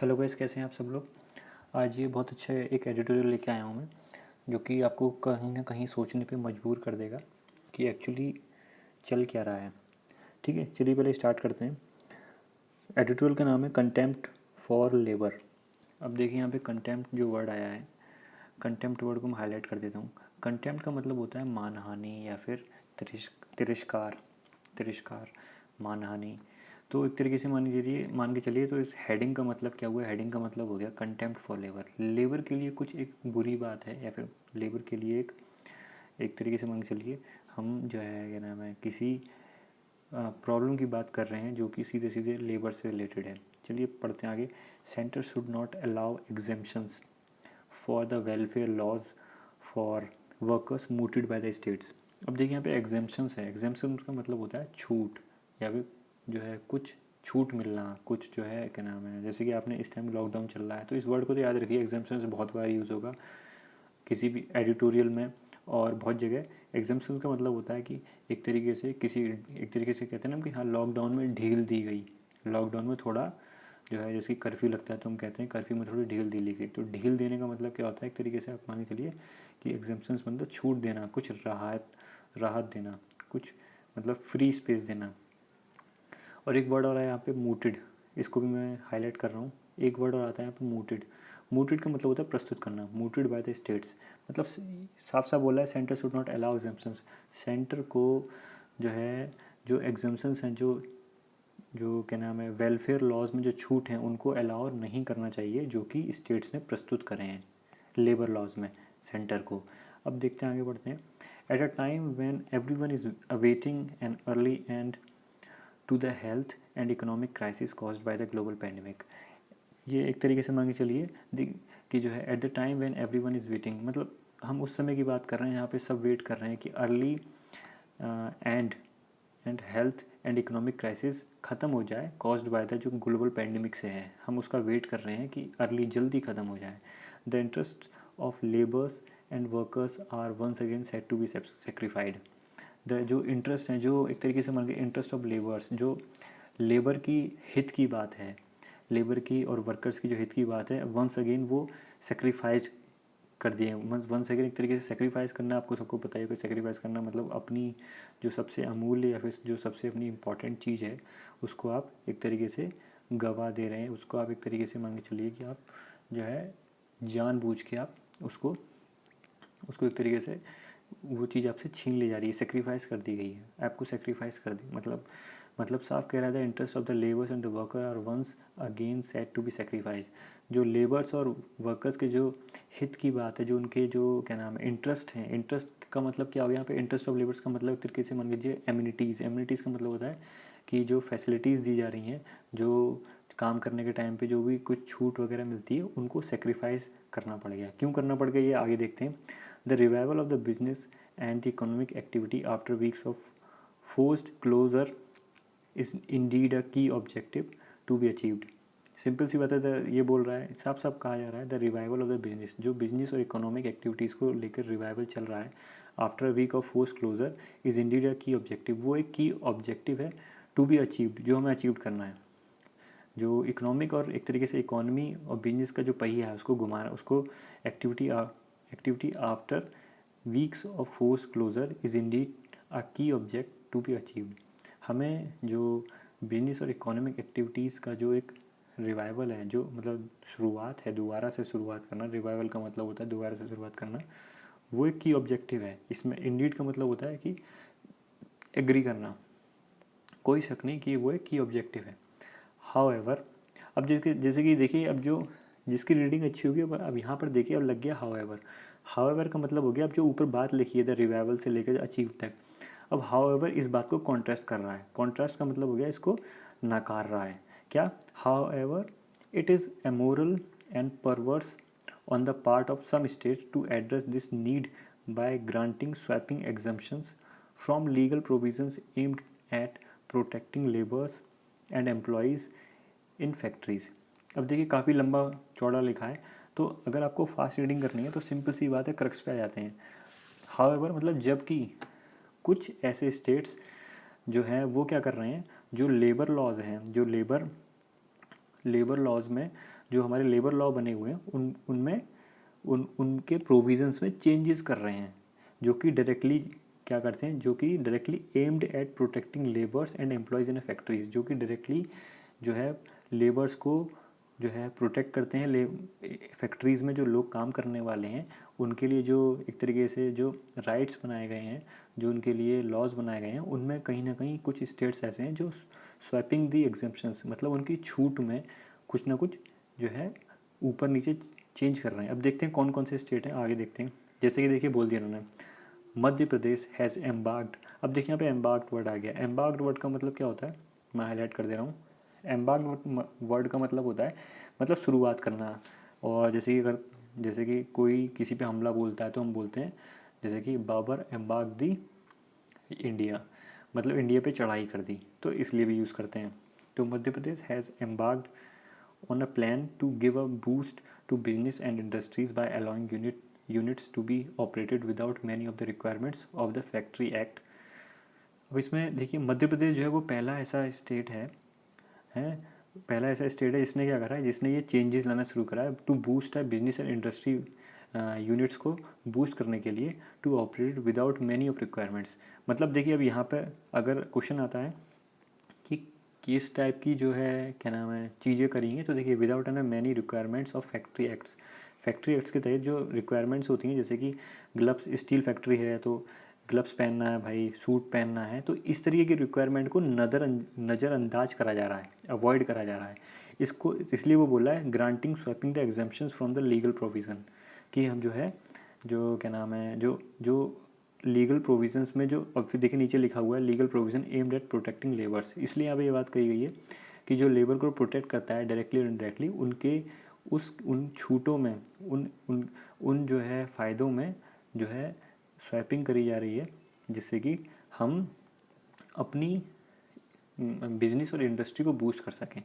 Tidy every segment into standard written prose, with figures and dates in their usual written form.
Hello guys, कैसे हैं आप सब लोग। आज ये बहुत अच्छा एक एडिटोरियल लेके आया हूँ मैं, जो कि आपको कहीं ना कहीं सोचने पे मजबूर कर देगा कि एक्चुअली चल क्या रहा है। ठीक है, चलिए पहले स्टार्ट करते हैं। एडिटोरियल का नाम है कंटेम्प्ट फॉर लेबर। अब देखिए यहाँ पे कंटेम्प्ट जो वर्ड आया है, कंटेम्प्ट वर्ड को मैं हाईलाइट कर देता हूँ। कंटेम्प्ट का मतलब होता है मानहानि या फिर तिरस्कार तिरस्कार मानहानि। तो एक तरीके से मान के चलिए, तो इस हेडिंग का मतलब क्या हुआ। हेडिंग का मतलब हो गया कंटेम्प्ट फॉर लेबर। लेबर के लिए कुछ एक बुरी बात है, या फिर लेबर के लिए एक तरीके से मान के चलिए हम जो है क्या नाम है किसी प्रॉब्लम की बात कर रहे हैं जो कि सीधे सीधे लेबर से रिलेटेड है। चलिए पढ़ते हैं आगे। Centre should not allow exemptions for the welfare laws for workers mooted by the states. अब देखिए यहाँ पे एग्जेम्पशंस है। एग्जेम्पशंस का मतलब होता है छूट, या फिर जो है कुछ छूट मिलना, कुछ जो है क्या नाम है, जैसे कि आपने इस टाइम लॉकडाउन चल रहा है तो इस वर्ड को तो याद रखिए। एग्जेम्पशंस बहुत बार यूज़ होगा किसी भी एडिटोरियल में और बहुत जगह। एग्जाम्पशन का मतलब होता है कि एक तरीके से कहते हैं ना कि हाँ लॉकडाउन में ढील दी गई। लॉकडाउन में थोड़ा जो है जैसे कि कर्फ्यू लगता है तो हम कहते हैं कर्फ्यू में थोड़ी ढील दी गई। तो ढील देने का मतलब क्या होता है, एक तरीके से आप मान के चलिए कि एग्जाम्पशंस मतलब छूट देना, कुछ राहत देना, कुछ मतलब फ्री स्पेस देना। और एक वर्ड और है यहाँ पे मूटेड, इसको भी मैं हाईलाइट कर रहा हूँ। एक वर्ड और आता है यहाँ पे मूटेड। मूटेड का मतलब होता है प्रस्तुत करना, मूटेड बाय द स्टेट्स। मतलब साफ साफ बोला है centre should not allow exemptions. Centre को जो है जो एग्जाम्पशंस हैं, जो जो क्या नाम है वेलफेयर लॉज में जो छूट हैं उनको अलाउ नहीं करना चाहिए, जो कि स्टेट्स ने प्रस्तुत करे हैं लेबर लॉज में सेंटर को। अब देखते हैं, आगे बढ़ते हैं। At a time when everyone is awaiting an early end to the health and economic crisis caused by the global pandemic. ये एक तरीके से मान के चलिए कि जो है at the time when everyone is waiting, मतलब हम उस समय की बात कर रहे हैं, यहाँ पे सब वेट कर रहे हैं कि early and health and economic crisis ख़त्म हो जाए कॉज्ड बाय द जो ग्लोबल पैंडमिक से है। हम उसका वेट कर रहे हैं कि अर्ली जल्दी ख़त्म हो जाए। The interest of labours and workers are once again set to be sacrificed. The जो इंटरेस्ट हैं, जो एक तरीके से मान के इंटरेस्ट ऑफ लेबर्स, जो लेबर की हित की बात है, लेबर की और वर्कर्स की जो हित की बात है, वंस अगेन वो सेक्रीफाइस कर दिए। वंस अगेन एक तरीके से सेक्रीफाइस करना, आपको सबको पता है कि सेक्रीफाइस करना मतलब अपनी जो सबसे अमूल्य या फिर जो सबसे अपनी इम्पॉर्टेंट चीज़ है उसको आप एक तरीके से गवा दे रहे हैं। उसको आप एक तरीके से मान के चलिए कि आप जो है जानबूझ के आप उसको उसको एक तरीके से वो चीज़ आपसे छीन ली जा रही है, सेक्रीफाइस कर दी गई है, आपको सेक्रीफाइस कर दी। मतलब साफ कह रहा था interest of the labours and the worker are once again set to be sacrifice. जो लेबर्स और वर्कर्स के जो हित की बात है, जो उनके जो क्या नाम है इंटरेस्ट हैं, इंटरेस्ट का मतलब क्या हो गया यहाँ पे। इंटरेस्ट ऑफ लेबर्स का मतलब एक तरीके से मान लीजिए एम्यूनिटीज़। एम्यूनिटीज़ का मतलब होता है कि जो फैसिलिटीज़ दी जा रही हैं, जो काम करने के टाइम पे जो भी कुछ छूट वगैरह मिलती है, उनको सेक्रीफाइस करना पड़ गया। क्यों करना पड़ गया ये आगे देखते हैं। The revival of the business and the economic activity after weeks of forced closure is indeed a key objective to be achieved. Simple सी बात है, ये बोल रहा है, साफ साफ कहा जा रहा है the revival of the business, जो बिजनेस और इकोनॉमिक एक्टिविटीज़ को लेकर रिवाइवल चल रहा है after a week of force closure is indeed a key objective. वो एक की ऑब्जेक्टिव है टू बी अचीव्ड, जो हमें अचीव करना है। जो इकोनॉमिक और एक तरीके से इकोनॉमी और बिजनेस का जो पहिया है उसको घुमाना, उसको activity after weeks of force closure is indeed a key object to be achieved. हमें जो बिजनेस और इकोनॉमिक एक्टिविटीज़ का जो एक रिवाइवल है, जो मतलब शुरुआत है, दोबारा से शुरुआत करना। रिवाइवल का मतलब होता है दोबारा से शुरुआत करना, वो एक की ऑब्जेक्टिव है। इसमें इंडीड का मतलब होता है कि एग्री करना, कोई शक नहीं कि वो एक की ऑब्जेक्टिव है। हाउएवर, अब जैसे कि देखिए, अब जो जिसकी रीडिंग अच्छी होगी अब यहाँ पर देखिए, अब लग गया हाउएवर। हाउएवर का मतलब हो गया अब जो ऊपर बात लिखी है द रिवाइवल से लेकर अचीव तक, अब हाउएवर इस बात को कॉन्ट्रास्ट कर रहा है। कॉन्ट्रास्ट का मतलब हो गया इसको नकार रहा है। क्या? However it is amoral and perverse on the part of some states to address this need by granting sweeping exemptions from legal provisions aimed at protecting laborers and employees in factories। अब देखिए काफ़ी लंबा चौड़ा लिखा है, तो अगर आपको फास्ट रीडिंग करनी है तो सिंपल सी बात है, क्रक्स पे आ जाते हैं। हाउएवर मतलब जबकि कुछ ऐसे स्टेट्स जो हैं वो क्या कर रहे हैं, जो लेबर लॉज हैं, जो लेबर लॉज में, जो हमारे लेबर लॉ बने हुए हैं उनमें उनके प्रोविजंस में चेंजेस कर रहे हैं, जो कि डायरेक्टली क्या करते हैं, जो कि directly aimed at protecting labours and employees in factories, जो कि डायरेक्टली जो है लेबर्स को जो है प्रोटेक्ट करते हैं। फैक्ट्रीज़ में जो लोग काम करने वाले हैं उनके लिए जो एक तरीके से जो राइट्स बनाए गए हैं, जो उनके लिए लॉज बनाए गए हैं, उनमें कहीं ना कहीं कुछ स्टेट्स ऐसे हैं जो स्वैपिंग दी एग्जेम्पशंस, मतलब उनकी छूट में कुछ ना कुछ जो है ऊपर नीचे चेंज कर रहे हैं। अब देखते हैं कौन कौन से स्टेट हैं, आगे देखते हैं। जैसे कि देखिए बोल दिया उन्होंने, मध्य प्रदेश हैज़ एम्बार्क्ड। अब देखिए यहाँ पे एम्बार्क्ड वर्ड आ गया। एम्बार्क्ड वर्ड का मतलब क्या होता है, मैं हाईलाइट कर दे रहा हूँ। एम्बार्क्ड वर्ड का मतलब होता है, मतलब शुरुआत करना। और जैसे कि कोई किसी पे हमला बोलता है तो हम बोलते हैं जैसे कि बाबर एम्बार्क दी इंडिया, मतलब इंडिया पे चढ़ाई कर दी, तो इसलिए भी यूज़ करते हैं। तो Madhya Pradesh has embarked on a plan to give a boost to business and industries by allowing units to be operated without many of the requirements of the Factory Act। अब इसमें देखिए मध्य प्रदेश जो है वो पहला ऐसा स्टेट है जिसने क्या करा है, जिसने ये चेंजेस लाना शुरू करा है टू बूस्ट है बिजनेस एंड इंडस्ट्री यूनिट्स को बूस्ट करने के लिए, to operate without many of requirements. मतलब देखिए अब यहाँ पर अगर क्वेश्चन आता है कि किस टाइप की जो है क्या नाम है चीज़ें करेंगे, तो देखिए without an many requirements of factory acts. Factory acts के तहत जो रिक्वायरमेंट्स होती हैं, जैसे कि ग्लव्स, स्टील फैक्ट्री है तो ग्लव्स पहनना है भाई, सूट पहनना है, तो इस तरीके की रिक्वायरमेंट को नज़रअंदाज करा जा रहा है, अवॉइड करा जा रहा है इसको। इसलिए वो बोला है granting swapping the exemptions from the legal provision, कि हम जो है जो क्या नाम है जो लीगल प्रोविजंस में जो, अब फिर देखिए नीचे लिखा हुआ है legal provision aimed at protecting labours, इसलिए यहाँ पे ये बात कही गई है कि जो लेबर को प्रोटेक्ट करता है डायरेक्टली और इनडायरेक्टली, उनके उन छूटों में, उन जो है फ़ायदों में जो है स्वैपिंग करी जा रही है, जिससे कि हम अपनी बिजनेस और इंडस्ट्री को बूस्ट कर सकें।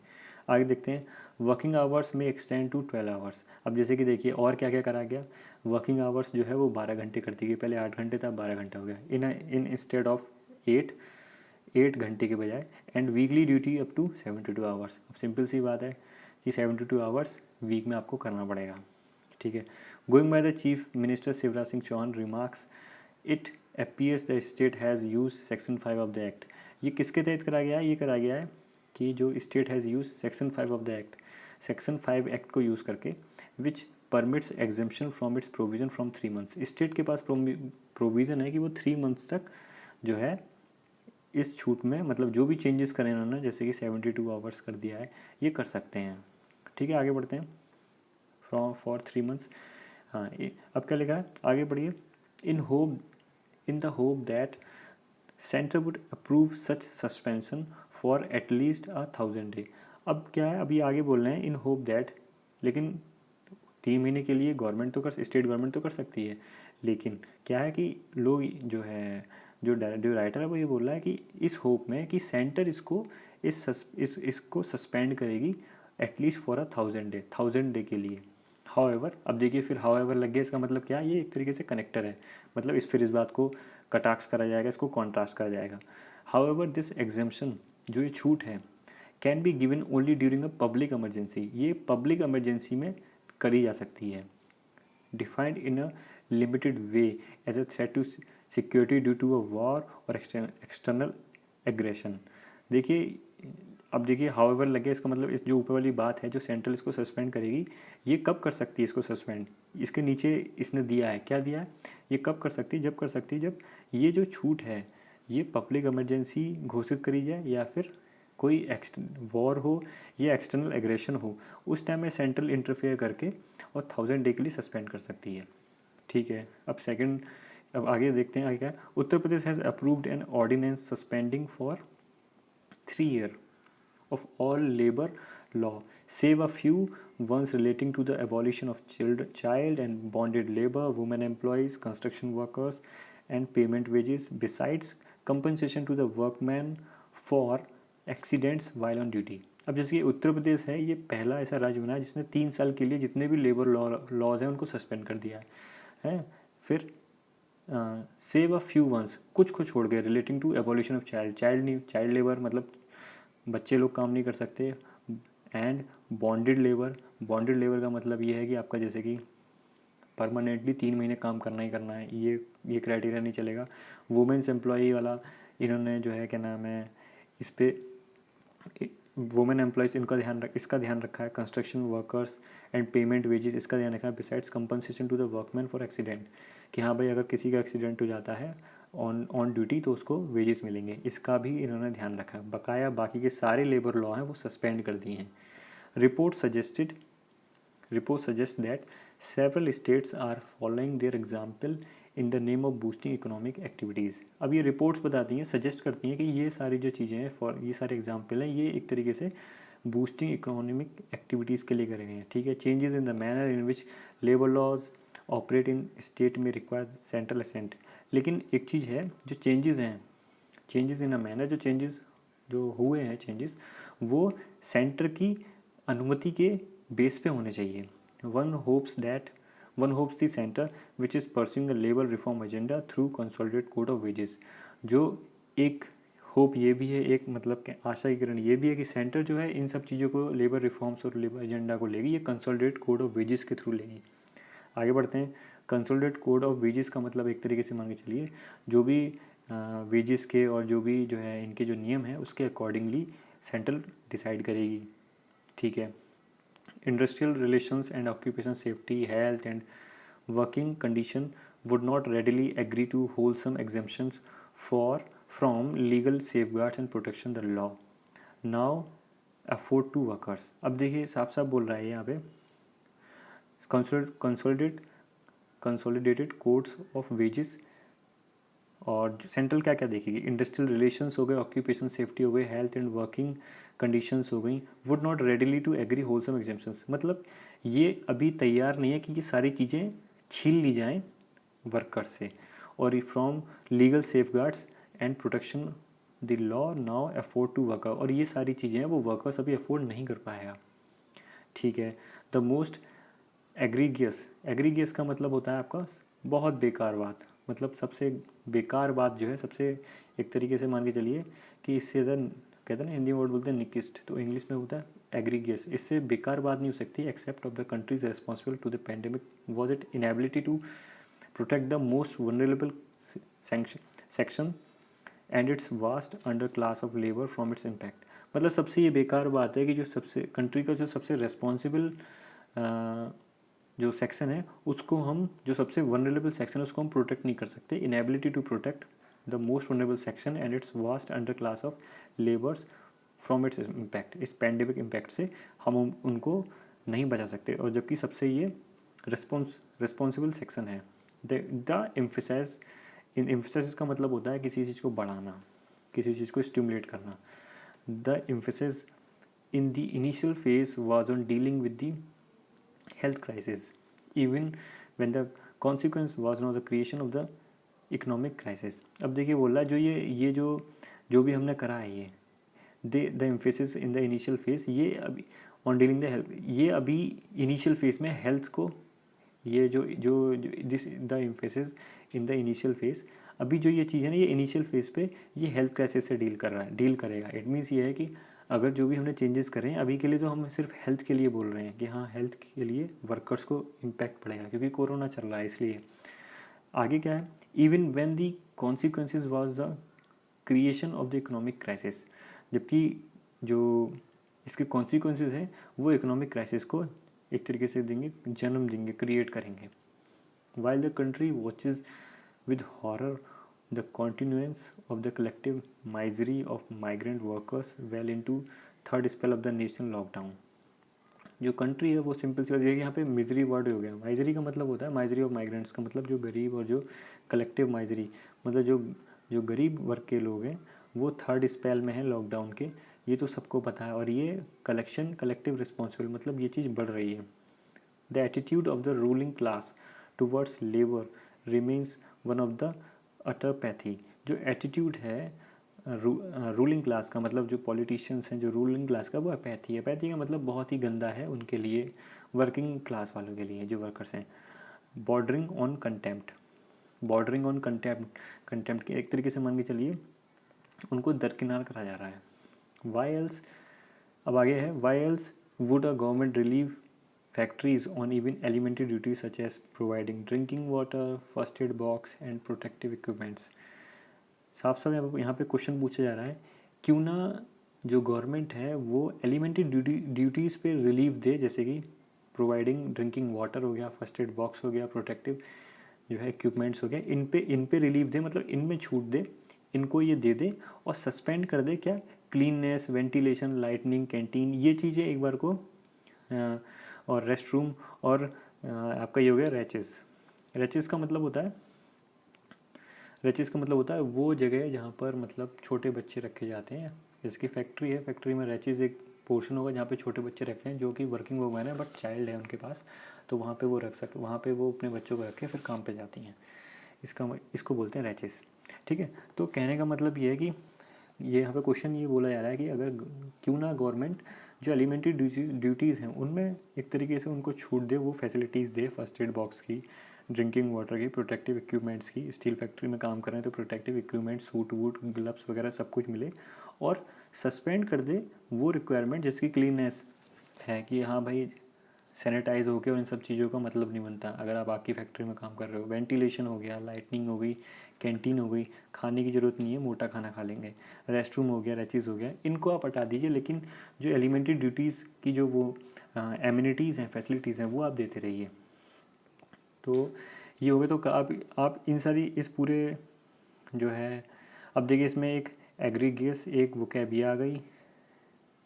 आगे देखते हैं, वर्किंग आवर्स में एक्सटेंड टू 12 आवर्स। अब जैसे कि देखिए और क्या क्या करा गया, वर्किंग आवर्स जो है वो 12 घंटे कर दी गई, पहले 8 घंटे था, 12 घंटा हो गया इन इंस्टेड ऑफ 8 घंटे के बजाय। And weekly duty up to 72 hours. अब सिंपल सी बात है कि 72 आवर्स वीक में आपको करना पड़ेगा, ठीक है। Going by the chief minister Shivraj Singh Chouhan remarks, it appears the state has use section 5 of the act. ये किसके तहत करा गया है, ये करा गया है कि जो state has use section 5 of the act, section 5 act को यूज़ करके, which permits exemption from its provision from 3 months. State के पास प्रोविज़न है कि वो 3 मंथ्स तक जो है इस छूट में, मतलब जो भी चेंजेस करें उन्होंने, जैसे कि 72 आवर्स कर दिया है, ये कर सकते हैं, ठीक है। आगे बढ़ते हैं, फॉर 3 मंथ्स। हाँ, अब क्या लिखा है, आगे बढ़िए। In the hope that centre would approve such suspension for at least 1000 day. अब क्या है, अभी आगे बोल रहे हैं इन होप दैट, लेकिन 3 महीने के लिए गवर्नमेंट तो स्टेट गवर्नमेंट तो कर सकती है, लेकिन क्या है कि लोग जो है जो राइटर है वो ये बोल रहा है कि इस होप में कि सेंटर इसको सस्पेंड करेगी एटलीस्ट फॉर 1000 डे के लिए। हाउएवर, अब देखिए फिर हाउएवर लग गया, इसका मतलब क्या है, ये एक तरीके से कनेक्टर है, मतलब इस बात को कटाक्ष करा जाएगा, इसको कॉन्ट्रास्ट करा जाएगा। हाउएवर दिस एग्जेम्पशन, जो ये छूट है, can be given only during a public emergency, ये पब्लिक इमरजेंसी में करी जा सकती है। Defined in a limited way as a threat to security due to a war or external aggression. देखिए अब देखिए हाउएवर लगे, इसका मतलब इस जो ऊपर वाली बात है, जो सेंट्रल इसको सस्पेंड करेगी, ये कब कर सकती है इसको सस्पेंड, इसके नीचे इसने दिया है, क्या दिया है, ये कब कर सकती है, जब ये जो छूट है ये पब्लिक इमरजेंसी घोषित करी जाए, या फिर कोई वॉर हो या एक्सटर्नल एग्रेशन हो, उस टाइम में सेंट्रल इंटरफेयर करके और 1000 डे के लिए सस्पेंड कर सकती है, ठीक है। अब आगे देखते हैं आगे क्या। Uttar Pradesh has approved an ordinance suspending for 3 years of all labor law save a few ones relating to the abolition of child and bonded labor, women employees, construction workers and payment wages, besides compensation to the workmen for accidents while on duty। अब जैसे कि उत्तर प्रदेश है, ये पहला ऐसा राज्य बना जिसने 3 साल के लिए जितने भी लेबर लॉज हैं उनको सस्पेंड कर दिया है। फिर सेव अ फ्यू वंस, कुछ को छोड़ गए, relating to abolition of child labour, मतलब बच्चे लोग काम नहीं कर सकते, एंड बॉन्डेड लेबर का मतलब ये है कि आपका जैसे कि परमानेंटली 3 महीने काम करना ही करना है, ये क्राइटेरिया नहीं चलेगा। वुमेन्स एम्प्लॉई वाला इन्होंने जो है क्या नाम है इस पर वुमेन एम्प्लॉयज़ इसका ध्यान रखा है। Construction workers and payment wages इसका ध्यान रखा है। Besides compensation to the workman for accident, कि हाँ भाई अगर किसी का एक्सीडेंट हो जाता है ऑन ड्यूटी तो उसको वेजेस मिलेंगे, इसका भी इन्होंने ध्यान रखा है। बकाया बाकी के सारे लेबर लॉ हैं वो सस्पेंड कर दिए हैं। Report suggests that several states are following their example in the name of boosting economic activities। अब ये रिपोर्ट्स बताती हैं, सजेस्ट करती हैं कि ये सारी जो चीज़ें हैं ये सारे एग्जाम्पल हैं, ये एक तरीके से बूस्टिंग इकोनॉमिक एक्टिविटीज़ के लिए करे गए हैं। ठीक है। Changes in the manner in which labour laws operate in state में रिक्वायर सेंट्रल असेंट। लेकिन एक चीज़ है, जो चेंजेस इन अ मैनर, जो चेंजेस जो हुए हैं चेंजेस वो सेंटर की अनुमति के बेस पे होने चाहिए। One hopes the centre which is pursuing the labour reform agenda through consolidated code of wages. जो एक होप ये भी है, एक मतलब कि आशा की किरण ये भी है कि सेंटर जो है इन सब चीज़ों को, लेबर रिफॉर्म्स और लेबर एजेंडा को लेगी, ये कंसोलिडेटेड कोड ऑफ वेजेस के थ्रू लेगी। आगे बढ़ते हैं। कंसोलिडेटेड कोड ऑफ वेजेस का मतलब एक तरीके से मान के चलिए जो भी वेजेस के और जो भी जो है इनके जो नियम हैं उसके अकॉर्डिंगली सेंट्रल डिसाइड करेगी। ठीक है। Industrial relations and occupation safety, health and working condition would not readily agree to wholesome exemptions from legal safeguards and protection the law now afford to workers। अब देखिए साफ साफ बोल रहा है यहाँ पे कंसोलिडेटेड कोड्स ऑफ वेजेस, और सेंट्रल क्या क्या देखेगी, इंडस्ट्रियल रिलेशंस हो गए, ऑक्यूपेशन सेफ्टी हो गई, हेल्थ एंड वर्किंग कंडीशंस हो गई, would not readily to agree wholesome exemptions. मतलब ये अभी तैयार नहीं है कि ये सारी चीज़ें छीन ली जाएं वर्कर्स से, और from legal safeguards and protection the law now afford to worker, और ये सारी चीज़ें हैं वो वर्कर्स अभी अफोर्ड नहीं कर पाएगा। ठीक है। द मोस्ट एग्रीगियस का मतलब होता है आपका बहुत बेकार बात, मतलब सबसे बेकार बात जो है, सबसे एक तरीके से मान के चलिए कि इससे ज़्यादा कहते हैं ना, हिंदी में वर्ड बोलते हैं निकिस्ट, तो इंग्लिश में होता है एग्रीगियस। इससे बेकार बात नहीं हो सकती। Except of the countries responsible to the pandemic was it inability to protect the most vulnerable section and its vast under class of labour from its impact. मतलब सबसे ये बेकार बात है कि जो सबसे कंट्री का जो सबसे रेस्पॉन्सिबल जो सेक्शन है उसको हम, जो सबसे वनरेबल सेक्शन है उसको हम प्रोटेक्ट नहीं कर सकते। Inability to protect the most vulnerable section and its vast under class of labours from its impact, इस पैंडेमिक इम्पैक्ट से हम उनको नहीं बचा सकते, और जबकि सबसे ये रिस्पॉन्सिबल सेक्शन है। द एम्फेसिस का मतलब होता है किसी चीज़ को बढ़ाना, किसी चीज़ को स्टिमुलेट करना। The emphasis in the initial phase was on dealing with the health crisis, even when the consequence was not the creation of the economic crisis। अब देखिए बोल रहा है जो जो भी हमने करा है, ये the emphasis in the initial phase, ये अभी ऑन डीलिंग द हेल्थ, ये अभी इनिशियल फेज में हेल्थ को, ये जो जो this the emphasis in the initial phase, अभी जो ये चीज़ है ना ये इनिशियल फेज पे ये हेल्थ क्राइसिस से डील करेगा। इट मीन्स ये है कि अगर जो भी हमने चेंजेस करें अभी के लिए, तो हम सिर्फ हेल्थ के लिए बोल रहे हैं कि हाँ हेल्थ के लिए वर्कर्स को इम्पैक्ट पड़ेगा क्योंकि कोरोना चल रहा है इसलिए। आगे क्या है, even when the consequences was the creation of the economic crisis, जबकि जो इसके कॉन्सिक्वेंसेस हैं वो इकोनॉमिक क्राइसिस को एक तरीके से देंगे, जन्म देंगे, क्रिएट करेंगे। While the country watches with horror the continuance of the collective misery of migrant workers well into third spell of the national lockdown। जो कंट्री है वो सिंपल सी बात है, यहाँ पे मिजरी वर्ड हो गया। माइजरी का मतलब होता है माइजरी ऑफ माइग्रेंट्स का मतलब जो गरीब, और जो कलेक्टिव माइजरी मतलब जो गरीब वर्ग के लोग हैं वो थर्ड स्पेल में है लॉकडाउन के, ये तो सबको पता है। और ये कलेक्टिव रिस्पॉन्सिबल मतलब ये चीज़ बढ़ रही है। The attitude of the ruling class towards labour remains one of the utter apathy. जो एटीट्यूड है रूलिंग क्लास का, मतलब जो पॉलिटिशियंस हैं, जो रूलिंग क्लास का, वो अपैथी है। अपैथी का मतलब बहुत ही गंदा है उनके लिए, वर्किंग क्लास वालों के लिए, जो वर्कर्स हैं। बॉर्डरिंग ऑन कंटेम्प्ट के एक तरीके से मान के चलिए उनको दरकिनार करा जा रहा है। वाई एल्स, अब आगे है, why else would a government relieve factories on even elementary duties such as providing drinking water, first aid box and protective equipments. साफ साफ यहाँ पे क्वेश्चन पूछा जा रहा है, क्यों ना जो गवर्नमेंट है वो एलिमेंट्री ड्यूटीज़ पे रिलीफ दे, जैसे कि प्रोवाइडिंग ड्रिंकिंग वाटर हो गया, फर्स्ट एड बॉक्स हो गया, प्रोटेक्टिव जो है इक्विपमेंट्स हो गया, इन पे रिलीफ दे, मतलब इनमें छूट दे, इनको ये दे दे, और सस्पेंड कर दे क्या, क्लीननेस, वेंटिलेशन, लाइटनिंग, कैंटीन, ये चीज़ें एक बार को, और रेस्ट रूम, और आपका ये हो गया रैचेस। रैचेस का मतलब होता है, रैचेस का मतलब होता है वो जगह जहाँ पर मतलब छोटे बच्चे रखे जाते हैं, जैसे कि फैक्ट्री है, फैक्ट्री में रैचेस एक पोर्शन होगा जहाँ पे छोटे बच्चे रखते हैं जो कि वर्किंग वूमेन है बट चाइल्ड है उनके पास, तो वहाँ पे वो रख सकते, वहाँ पे वो अपने बच्चों को रख के फिर काम पे जाती हैं, इसको बोलते हैं रैचेस। ठीक है, तो कहने का मतलब ये है कि ये यहाँ पे क्वेश्चन ये बोला जा रहा है कि अगर क्यों ना गवर्नमेंट जो एलिमेंट्री ड्यूटीज़ हैं उनमें एक तरीके से उनको छूट दे, वो फैसिलिटीज़ दे, फर्स्ट एड बॉक्स की, ड्रिंकिंग वाटर की, प्रोटेक्टिव इक्विपमेंट्स की, स्टील फैक्ट्री में काम कर रहे हैं तो प्रोटेक्टिव इक्विपमेंट्स, सूट वूट, ग्लव्स वगैरह सब कुछ मिले, और सस्पेंड कर दे वो रिक्वायरमेंट जैसे कि क्लीननेस है कि हाँ भाई सैनिटाइज हो गया और इन सब चीज़ों का मतलब नहीं बनता अगर आप आपकी फैक्ट्री में काम कर रहे हो, वेंटिलेशन हो गया, लाइटनिंग हो गई, कैंटीन हो गई, खाने की ज़रूरत नहीं है, मोटा खाना खा लेंगे, रेस्ट रूम हो गया, रैचेज़ हो गया, इनको आप हटा दीजिए, लेकिन जो एलिमेंट्री ड्यूटीज़ की जो वो एमिनिटीज़ हैं, फैसिलिटीज़ हैं, वो आप देते रहिए। तो ये हो गया, तो आप इन सारी इस पूरे जो है, अब देखिए इसमें एक एग्रीगेस, एक वोकैब आ गई,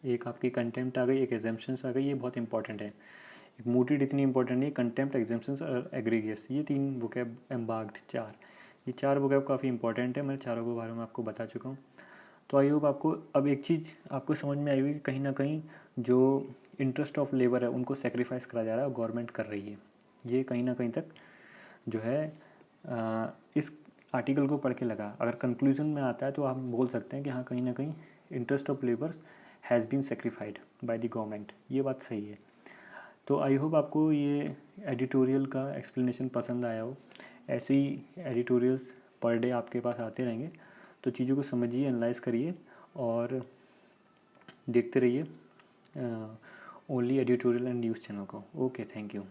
एक आपकी कंटेम्प्ट आ गई, एक एग्जम्पशंस आ गई, ये बहुत इंपॉर्टेंट है। एक मोटिड इतनी इंपॉर्टेंट नहीं, कंटेम्प्ट, एग्जम्पशंस और एग्रीगेस, ये 3 वोकैब, एम्बार्क्ड 4, ये 4 वोकैब काफ़ी इंपॉर्टेंट है, मैं चारों के बारे में आपको बता चुका हूँ। तो आई होप आपको अब एक चीज़ आपको समझ में आई हुई कि कहीं ना कहीं जो इंटरेस्ट ऑफ लेबर है उनको सेक्रीफाइस करा जा रहा है और गवर्नमेंट कर रही है, ये कहीं ना कहीं तक जो है इस आर्टिकल को पढ़ के लगा। अगर कंक्लूजन में आता है तो आप बोल सकते हैं कि हाँ कहीं ना कहीं interest of labours has been sacrificed by the government, ये बात सही है। तो आई होप आपको ये एडिटोरियल का एक्सप्लेनेशन पसंद आया हो। ऐसे ही एडिटोरियल्स पर डे आपके पास आते रहेंगे, तो चीज़ों को समझिए, एनालाइज करिए और देखते रहिए only editorial and news channel को। Okay, thank you.